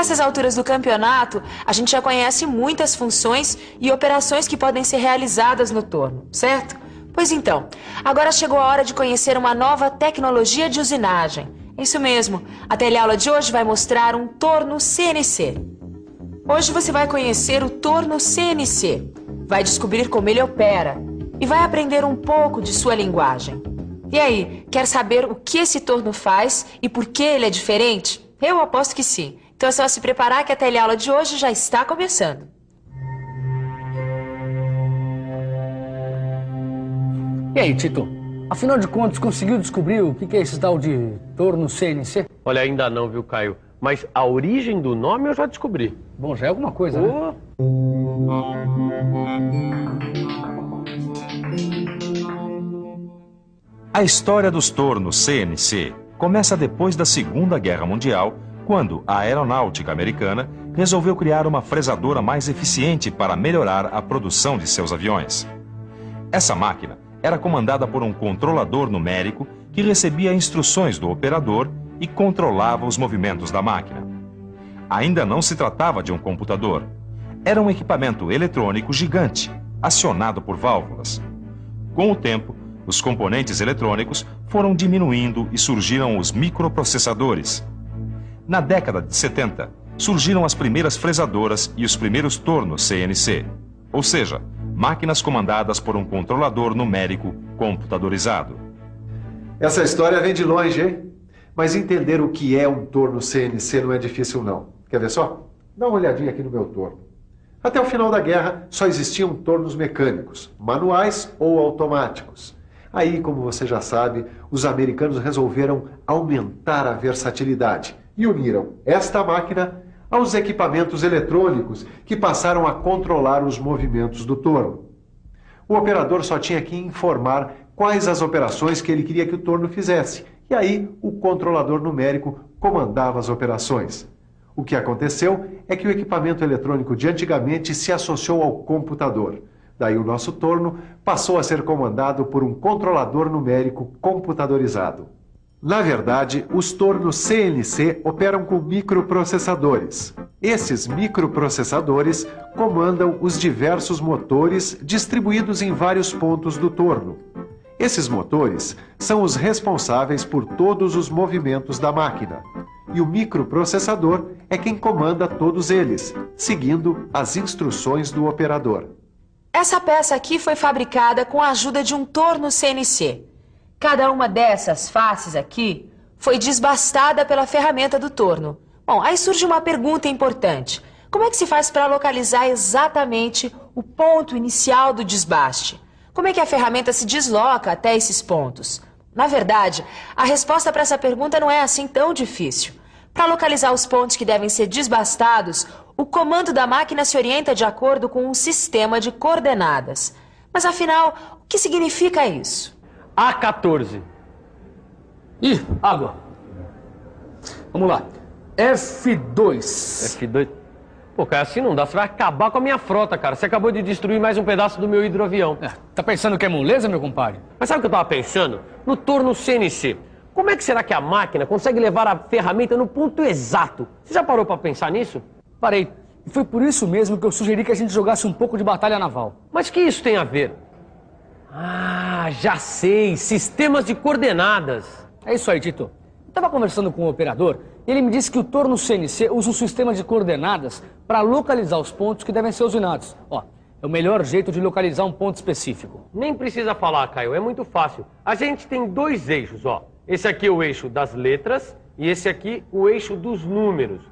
essas alturas do campeonato, a gente já conhece muitas funções e operações que podem ser realizadas no torno, certo? Pois então, agora chegou a hora de conhecer uma nova tecnologia de usinagem. É isso mesmo, a teleaula de hoje vai mostrar um torno CNC. Hoje você vai conhecer o torno CNC, vai descobrir como ele opera e vai aprender um pouco de sua linguagem. E aí, quer saber o que esse torno faz e por que ele é diferente? Eu aposto que sim. Então é só se preparar que a teleaula de hoje já está começando. E aí, Tito? Afinal de contas, conseguiu descobrir o que é esse tal de torno CNC? Olha, ainda não, viu, Caio? Mas a origem do nome eu já descobri. Bom, já é alguma coisa, né? A história dos tornos CNC começa depois da Segunda Guerra Mundial, quando a aeronáutica americana resolveu criar uma fresadora mais eficiente para melhorar a produção de seus aviões. Essa máquina era comandada por um controlador numérico que recebia instruções do operador e controlava os movimentos da máquina. Ainda não se tratava de um computador. Era um equipamento eletrônico gigante, acionado por válvulas. Com o tempo, os componentes eletrônicos foram diminuindo e surgiram os microprocessadores. Na década de 70, surgiram as primeiras fresadoras e os primeiros tornos CNC, ou seja, máquinas comandadas por um controlador numérico computadorizado. Essa história vem de longe, hein? Mas entender o que é um torno CNC não é difícil, não. Quer ver só? Dá uma olhadinha aqui no meu torno. Até o final da guerra, só existiam tornos mecânicos, manuais ou automáticos. Aí, como você já sabe, os americanos resolveram aumentar a versatilidade e uniram esta máquina aos equipamentos eletrônicos que passaram a controlar os movimentos do torno. O operador só tinha que informar quais as operações que ele queria que o torno fizesse, e aí o controlador numérico comandava as operações. O que aconteceu é que o equipamento eletrônico de antigamente se associou ao computador. Daí o nosso torno passou a ser comandado por um controlador numérico computadorizado. Na verdade, os tornos CNC operam com microprocessadores. Esses microprocessadores comandam os diversos motores distribuídos em vários pontos do torno. Esses motores são os responsáveis por todos os movimentos da máquina. E o microprocessador é quem comanda todos eles, seguindo as instruções do operador. Essa peça aqui foi fabricada com a ajuda de um torno CNC. Cada uma dessas faces aqui foi desbastada pela ferramenta do torno. Bom, aí surge uma pergunta importante. Como é que se faz para localizar exatamente o ponto inicial do desbaste? Como é que a ferramenta se desloca até esses pontos? Na verdade, a resposta para essa pergunta não é assim tão difícil. Para localizar os pontos que devem ser desbastados, o comando da máquina se orienta de acordo com um sistema de coordenadas. Mas afinal, o que significa isso? A14. Ih, água. Vamos lá. F2. F2. Pô, cara, assim não dá. Você vai acabar com a minha frota, cara. Você acabou de destruir mais um pedaço do meu hidroavião. Tá pensando que é moleza, meu compadre? Mas sabe o que eu tava pensando? No torno CNC. Como é que será que a máquina consegue levar a ferramenta no ponto exato? Você já parou pra pensar nisso? Parei. E foi por isso mesmo que eu sugeri que a gente jogasse um pouco de batalha naval. Mas que isso tem a ver? Ah, já sei. Sistemas de coordenadas. É isso aí, Tito. Eu estava conversando com o operador e ele me disse que o torno CNC usa um sistema de coordenadas para localizar os pontos que devem ser usinados. Ó, é o melhor jeito de localizar um ponto específico. Nem precisa falar, Caio. É muito fácil. A gente tem dois eixos, ó. Esse aqui é o eixo das letras e esse aqui o eixo dos números.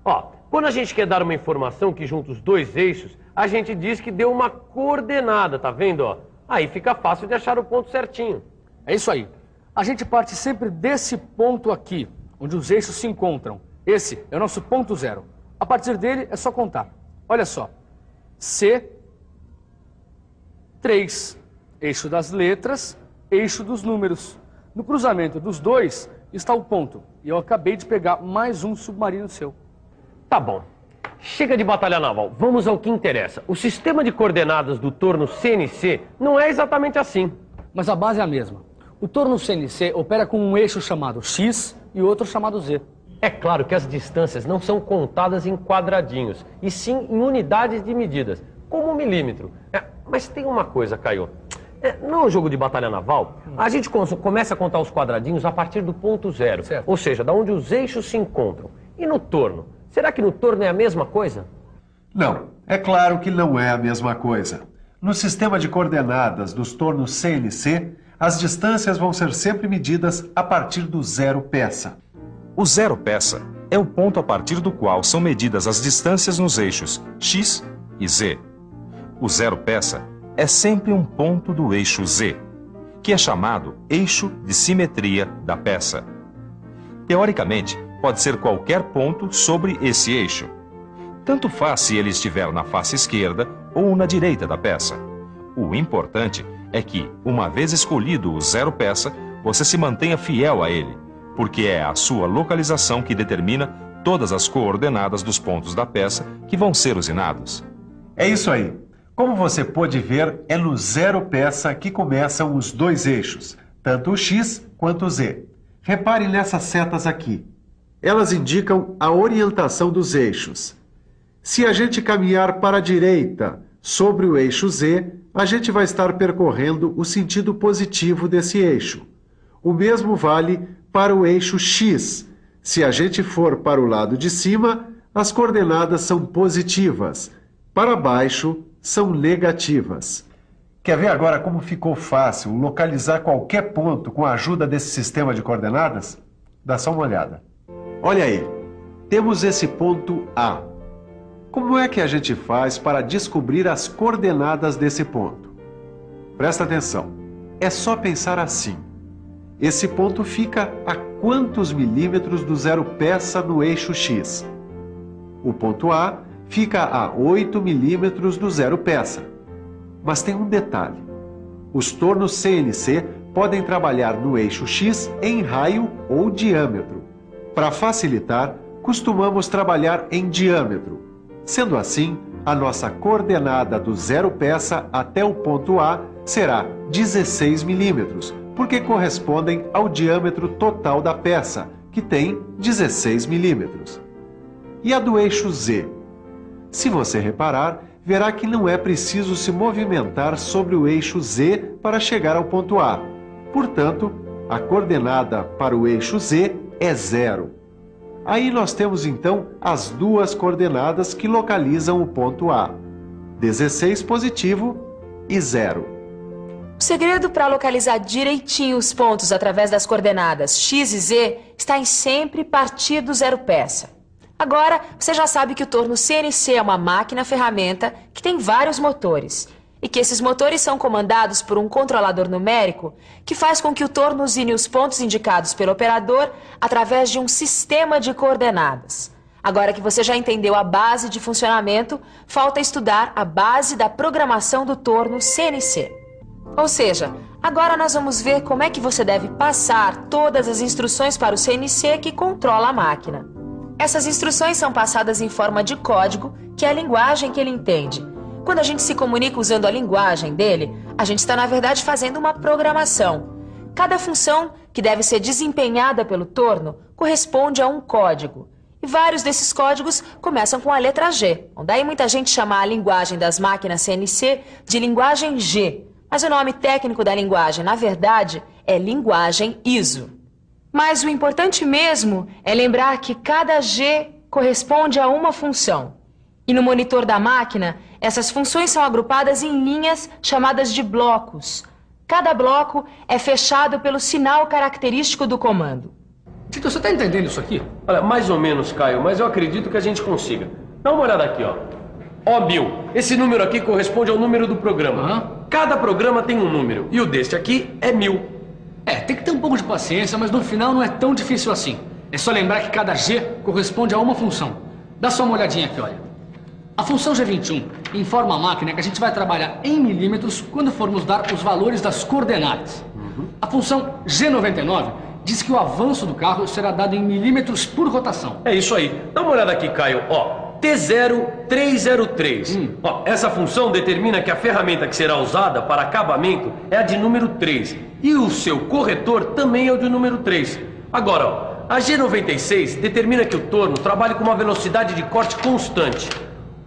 Ó, quando a gente quer dar uma informação que junta os dois eixos, a gente diz que deu uma coordenada, tá vendo, ó? Aí fica fácil de achar o ponto certinho. É isso aí. A gente parte sempre desse ponto aqui, onde os eixos se encontram. Esse é o nosso ponto zero. A partir dele é só contar. Olha só. C3, eixo das letras, eixo dos números. No cruzamento dos dois está o ponto. E eu acabei de pegar mais um submarino seu. Tá bom. Chega de batalha naval. Vamos ao que interessa. O sistema de coordenadas do torno CNC não é exatamente assim. Mas a base é a mesma. O torno CNC opera com um eixo chamado X e outro chamado Z. É claro que as distâncias não são contadas em quadradinhos, e sim em unidades de medidas, como um milímetro. Mas tem uma coisa, Caio. No jogo de batalha naval, a gente começa a contar os quadradinhos a partir do ponto zero. Certo. Ou seja, da onde os eixos se encontram. E no torno? Será que no torno é a mesma coisa? Não, é claro que não é a mesma coisa. No sistema de coordenadas dos tornos CNC, as distâncias vão ser sempre medidas a partir do zero peça. O zero peça é o ponto a partir do qual são medidas as distâncias nos eixos x e z. O zero peça é sempre um ponto do eixo z, que é chamado eixo de simetria da peça. Teoricamente, pode ser qualquer ponto sobre esse eixo. Tanto faz se ele estiver na face esquerda ou na direita da peça. O importante é que, uma vez escolhido o zero peça, você se mantenha fiel a ele, porque é a sua localização que determina todas as coordenadas dos pontos da peça que vão ser usinados. É isso aí. Como você pôde ver, é no zero peça que começam os dois eixos, tanto o X quanto o Z. Repare nessas setas aqui. Elas indicam a orientação dos eixos. Se a gente caminhar para a direita sobre o eixo Z, a gente vai estar percorrendo o sentido positivo desse eixo. O mesmo vale para o eixo X. Se a gente for para o lado de cima, as coordenadas são positivas. Para baixo, são negativas. Quer ver agora como ficou fácil localizar qualquer ponto com a ajuda desse sistema de coordenadas? Dá só uma olhada. Olha aí, temos esse ponto A. Como é que a gente faz para descobrir as coordenadas desse ponto? Presta atenção, é só pensar assim. Esse ponto fica a quantos milímetros do zero peça no eixo X? O ponto A fica a 8 milímetros do zero peça. Mas tem um detalhe. Os tornos CNC podem trabalhar no eixo X em raio ou diâmetro. Para facilitar, costumamos trabalhar em diâmetro. Sendo assim, a nossa coordenada do zero peça até o ponto A será 16 milímetros, porque correspondem ao diâmetro total da peça, que tem 16 milímetros. E a do eixo Z? Se você reparar, verá que não é preciso se movimentar sobre o eixo Z para chegar ao ponto A. Portanto, a coordenada para o eixo Z é 0. Aí nós temos então as duas coordenadas que localizam o ponto A: 16 positivo e 0. O segredo para localizar direitinho os pontos através das coordenadas x e z está em sempre partir do zero peça. Agora, você já sabe que o torno CNC é uma máquina-ferramenta que tem vários motores e que esses motores são comandados por um controlador numérico que faz com que o torno usine os pontos indicados pelo operador através de um sistema de coordenadas. Agora que você já entendeu a base de funcionamento, falta estudar a base da programação do torno CNC. Ou seja, agora nós vamos ver como é que você deve passar todas as instruções para o CNC que controla a máquina. Essas instruções são passadas em forma de código, que é a linguagem que ele entende. Quando a gente se comunica usando a linguagem dele, a gente está, na verdade, fazendo uma programação. Cada função que deve ser desempenhada pelo torno corresponde a um código. E vários desses códigos começam com a letra G. Daí muita gente chama a linguagem das máquinas CNC de linguagem G. Mas o nome técnico da linguagem, na verdade, é linguagem ISO. Mas o importante mesmo é lembrar que cada G corresponde a uma função. E no monitor da máquina, essas funções são agrupadas em linhas chamadas de blocos. Cada bloco é fechado pelo sinal característico do comando. Tito, você está entendendo isso aqui? Olha, mais ou menos, Caio, mas eu acredito que a gente consiga. Dá uma olhada aqui, ó. Ó, Bill, esse número aqui corresponde ao número do programa. Cada programa tem um número, e o deste aqui é 1000. Tem que ter um pouco de paciência, mas no final não é tão difícil assim. É só lembrar que cada G corresponde a uma função. Dá só uma olhadinha aqui, olha. A função G21 informa a máquina que a gente vai trabalhar em milímetros quando formos dar os valores das coordenadas. A função G99 diz que o avanço do carro será dado em milímetros por rotação. É isso aí. Dá uma olhada aqui, Caio. Ó, T0303. Ó, essa função determina que a ferramenta que será usada para acabamento é a de número 3. E o seu corretor também é o de número 3. Agora, ó, a G96 determina que o torno trabalhe com uma velocidade de corte constante.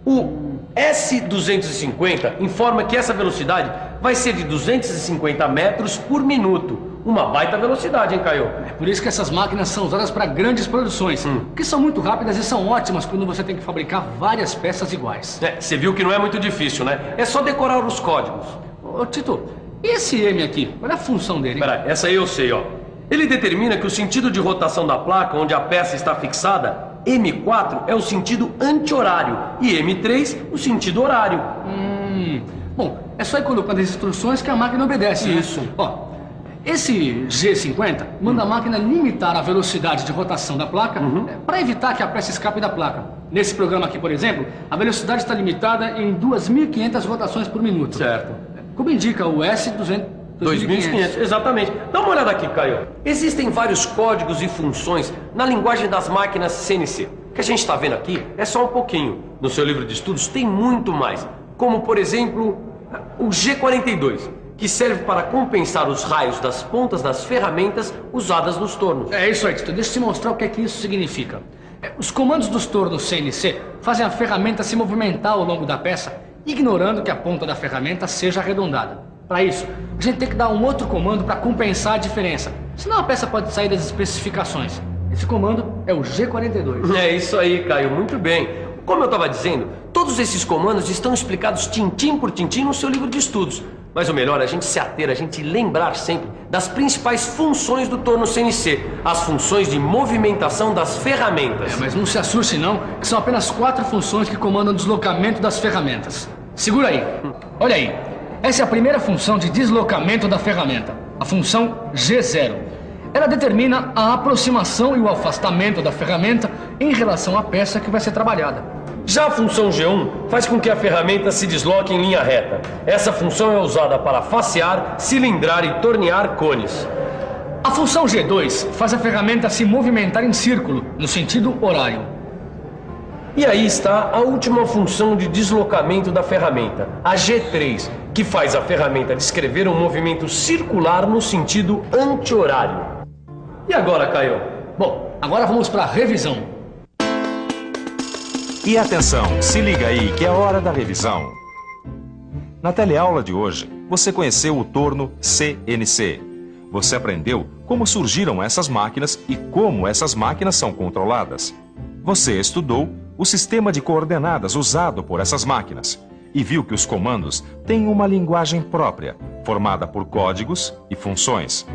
O S250 informa que essa velocidade vai ser de 250 metros por minuto. Uma baita velocidade, hein, Caio? É por isso que essas máquinas são usadas para grandes produções, que são muito rápidas e são ótimas quando você tem que fabricar várias peças iguais. Você viu que não é muito difícil, né? É só decorar os códigos. Ô, Tito, e esse M aqui? Qual é a função dele? Peraí, essa aí eu sei, ó. Ele determina que o sentido de rotação da placa onde a peça está fixada, M4 é o sentido anti-horário e M3 o sentido horário. Bom, é só ir colocando as instruções que a máquina obedece. Isso. Né? Ó, esse G50 manda a máquina limitar a velocidade de rotação da placa para evitar que a peça escape da placa. Nesse programa aqui, por exemplo, a velocidade está limitada em 2.500 rotações por minuto. Certo. Como indica o S200. 2.500, exatamente. Dá uma olhada aqui, Caio. Existem vários códigos e funções na linguagem das máquinas CNC. O que a gente está vendo aqui é só um pouquinho. No seu livro de estudos tem muito mais. Como, por exemplo, o G42, que serve para compensar os raios das pontas das ferramentas usadas nos tornos. É isso aí, Tito. Deixa eu te mostrar o que é que isso significa. Os comandos dos tornos CNC fazem a ferramenta se movimentar ao longo da peça, ignorando que a ponta da ferramenta seja arredondada. Para isso, a gente tem que dar um outro comando para compensar a diferença. Senão a peça pode sair das especificações. Esse comando é o G42. É isso aí, Caio. Muito bem. Como eu estava dizendo, todos esses comandos estão explicados tintim por tintim no seu livro de estudos. Mas o melhor é a gente se ater, a gente lembrar sempre das principais funções do torno CNC. As funções de movimentação das ferramentas. Mas não se assuste não, que são apenas 4 funções que comandam o deslocamento das ferramentas. Segura aí. Olha aí. Essa é a primeira função de deslocamento da ferramenta, a função G0. Ela determina a aproximação e o afastamento da ferramenta em relação à peça que vai ser trabalhada. Já a função G1 faz com que a ferramenta se desloque em linha reta. Essa função é usada para facear, cilindrar e tornear cones. A função G2 faz a ferramenta se movimentar em círculo, no sentido horário. E aí está a última função de deslocamento da ferramenta, a G3, que faz a ferramenta descrever um movimento circular no sentido anti-horário. E agora, Caio? Bom, agora vamos para a revisão. E atenção, se liga aí que é hora da revisão. Na teleaula de hoje, você conheceu o torno CNC. Você aprendeu como surgiram essas máquinas e como essas máquinas são controladas. Você estudou o sistema de coordenadas usado por essas máquinas e viu que os comandos têm uma linguagem própria, formada por códigos e funções.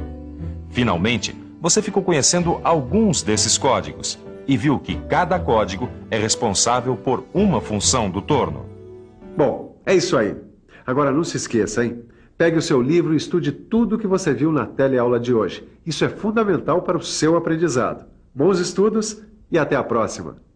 Finalmente, você ficou conhecendo alguns desses códigos e viu que cada código é responsável por uma função do torno. Bom, é isso aí. Agora não se esqueça, hein? Pegue o seu livro e estude tudo o que você viu na teleaula de hoje. Isso é fundamental para o seu aprendizado. Bons estudos e até a próxima!